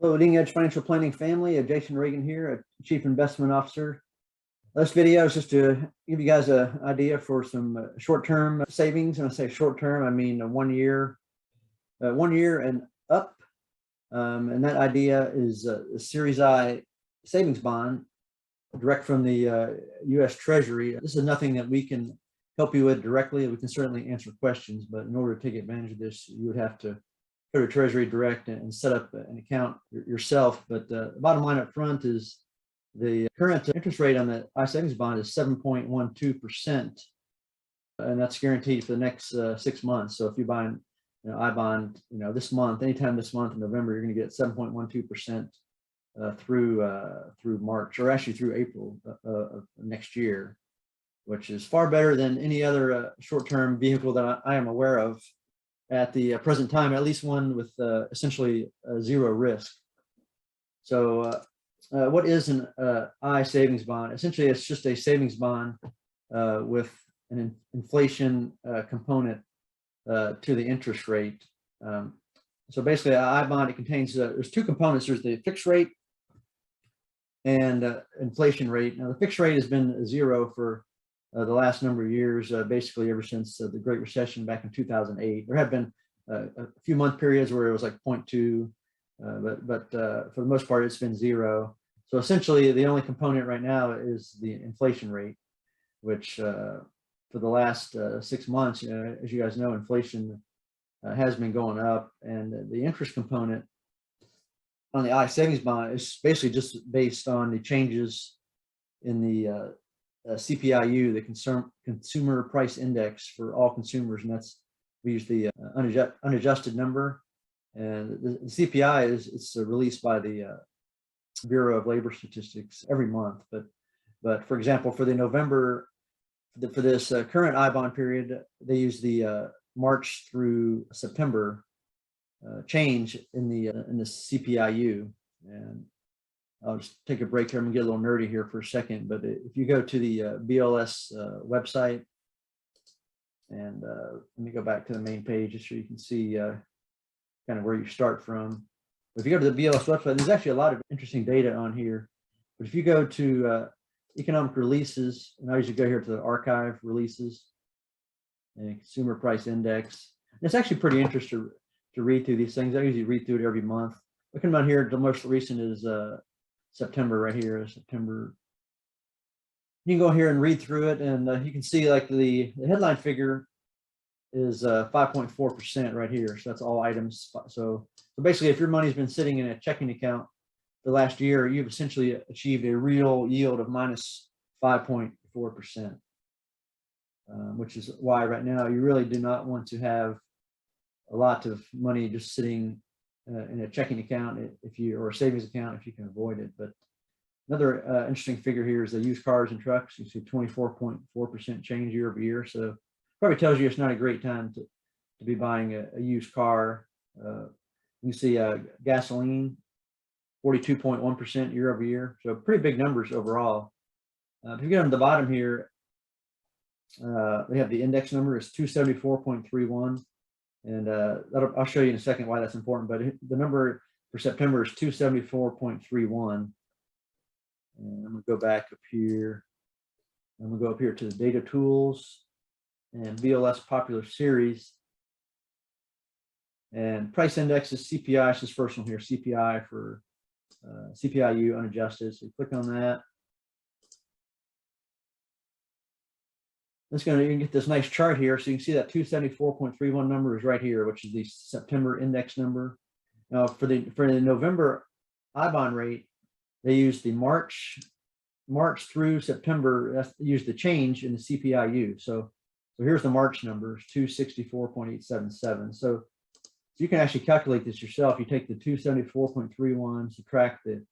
So, Leading Edge Financial Planning family, Jason Reagan here, Chief Investment Officer. This video is just to give you guys an idea for some short-term savings. And I say short-term, I mean 1 year, 1 year and up. And that idea is a Series I savings bond, direct from the U.S. Treasury. This is nothing that we can help you with directly. We can certainly answer questions, but in order to take advantage of this, you would have to go to Treasury Direct and set up an account yourself. But the bottom line up front is the current interest rate on the I savings bond is 7.12%, and that's guaranteed for the next 6 months. So if you buy an I bond, this month, anytime this month in November, you're going to get 7.12% through March, or actually through April of next year, which is far better than any other short-term vehicle that I am aware of at the present time, at least one with essentially zero risk. So what is an I savings bond? Essentially, it's just a savings bond with an inflation component to the interest rate. So basically, an I bond, it contains, there's two components. There's the fixed rate and inflation rate. Now, the fixed rate has been zero for the last number of years, basically ever since the Great Recession back in 2008. There have been a few month periods where it was like 0.2, but for the most part, it's been zero. So essentially, the only component right now is the inflation rate, which for the last 6 months, as you guys know, inflation has been going up, and the interest component on the I savings bond is basically just based on the changes in the CPIU, the Consumer Price Index for all consumers, and we use the unadjusted number. And the CPI it's released by the Bureau of Labor Statistics every month. But for example, for the November, for this current I bond period, they use the March through September change in the CPIU. And I'll just take a break here. I'm gonna get a little nerdy here for a second, but if you go to the BLS website, and let me go back to the main page just so you can see kind of where you start from. But if you go to the BLS website, there's actually a lot of interesting data on here. But if you go to economic releases, and I usually go here to the archive releases and Consumer Price Index, and it's actually pretty interesting to read through these things. I usually read through it every month. Looking down here, the most recent is September right here, September. You can go here and read through it, and you can see like the headline figure is 5.4% right here. So that's all items. So basically, if your money's been sitting in a checking account the last year, you've essentially achieved a real yield of minus 5.4%, which is why right now you really do not want to have a lot of money just sitting in a checking account or a savings account if you can avoid it. But another interesting figure here is the used cars and trucks. You see 24.4% change year over year. So probably tells you it's not a great time to be buying a used car. You see gasoline, 42.1% year over year. So pretty big numbers overall. If you get on the bottom here, they have the index number is 274.31. And I'll show you in a second why that's important. But the number for September is 274.31. And I'm going to go back up here. I'm going to go up here to the data tools and BLS popular series. And price index is CPI. It's this first one here, CPI for CPIU unadjusted. So you click on that. You can get this nice chart here. So you can see that 274.31 number is right here, which is the September index number. Now for the November I bond rate, they use the March through September. They use the change in the CPIU. So here's the March numbers, 264.877. So you can actually calculate this yourself. You take the 274.31, subtract the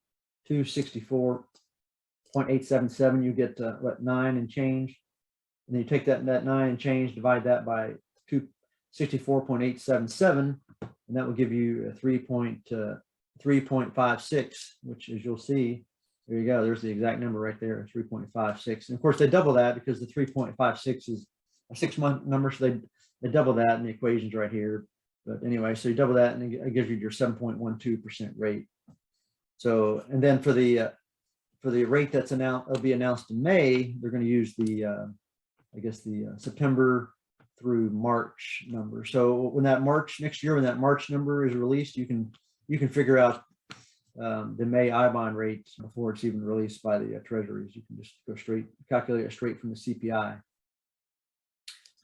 264.877, you get what, 9 and change. And then you take that 9 and change, divide that by 264.877, and that will give you a 3.56, which, as you'll see, there you go. There's the exact number right there, 3.56. And of course, they double that because the 3.56 is a 6-month number, so they double that, and the equation's right here. But anyway, so you double that, and it gives you your 7.12% rate. So, and then for the rate that's announced, will be announced in May, they're going to use the, I guess the September through March number. So when that next year, when that March number is released, you can figure out the May I-bond rate before it's even released by the treasuries. You can just go straight, calculate it straight from the CPI.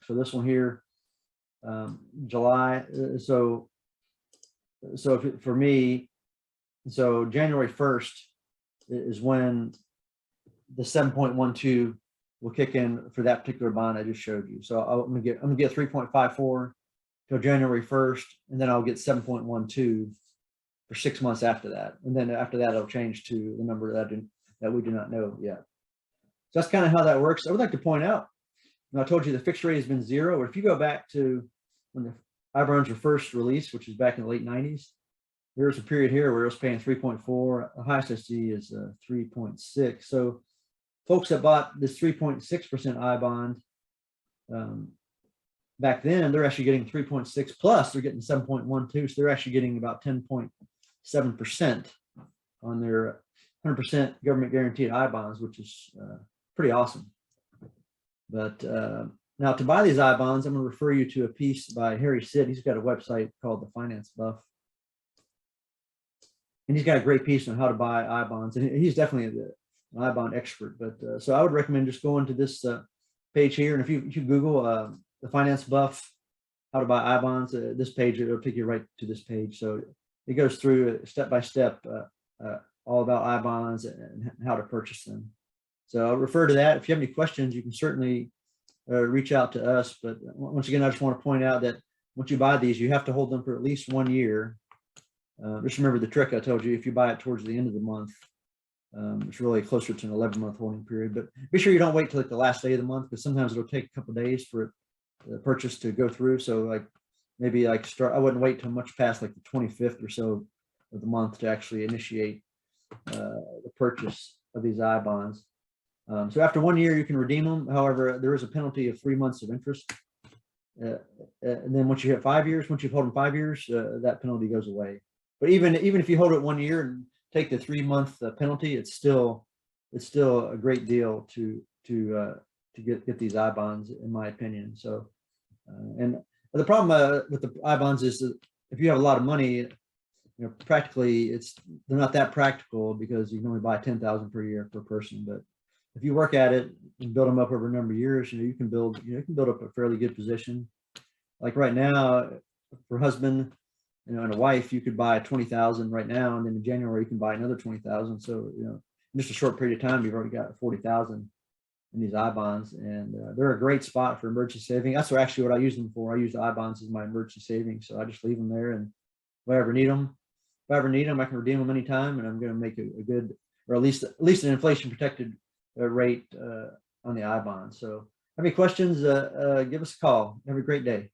So this one here, July. For me, so January 1st is when the 7.12 will kick in for that particular bond I just showed you. So I'm gonna get 3.54 till January 1st, and then I'll get 7.12 for 6 months after that. And then after that, it'll change to the number that we do not know yet. So that's kind of how that works. I would like to point out, I told you the fixed rate has been 0. But if you go back to when the I-bonds were first released, which is back in the late 90s, there was a period here where it was paying 3.4. The highest I see is 3.6. So folks that bought this 3.6% I-bond back then, they're actually getting 3.6 plus. They're getting 7.12. So they're actually getting about 10.7% on their 100% government guaranteed I-bonds, which is pretty awesome. But now to buy these I-bonds, I'm going to refer you to a piece by Harry Sid. He's got a website called The Finance Buff. And he's got a great piece on how to buy I-bonds. And he's definitely an I-bond expert. But so I would recommend just going to this page here. And if you Google The Finance Buff, how to buy I-bonds, this page, it'll take you right to this page. So it goes through step by step all about I-bonds and how to purchase them. So I'll refer to that. If you have any questions, you can certainly reach out to us. But once again, I just want to point out that once you buy these, you have to hold them for at least 1 year. Just remember the trick I told you. If you buy it towards the end of the month, it's really closer to an 11-month holding period. But be sure you don't wait till like the last day of the month, because sometimes it'll take a couple of days for the purchase to go through. So like maybe like I wouldn't wait till much past like the 25th or so of the month to actually initiate the purchase of these I-bonds. So after 1 year, you can redeem them. However, there is a penalty of 3 months of interest. And then once you hit 5 years, once you've held them 5 years, that penalty goes away. But even if you hold it 1 year and take the 3-month penalty, it's still a great deal to get these I-bonds, in my opinion. So, and the problem with the I-bonds is that if you have a lot of money, practically they're not that practical, because you can only buy 10,000 per year per person. But if you work at it and build them up over a number of years, you can build up a fairly good position. Like right now, for husband, and a wife, you could buy 20,000 right now, and then in January you can buy another 20,000. So in just a short period of time, you've already got 40,000 in these I-bonds, and they're a great spot for emergency saving. That's actually what I use them for. I use the I-bonds as my emergency savings. So I just leave them there, and if I ever need them, I can redeem them anytime, and I'm going to make a good, or at least an inflation protected rate on the I-bonds. So if you have any questions, give us a call. Have a great day.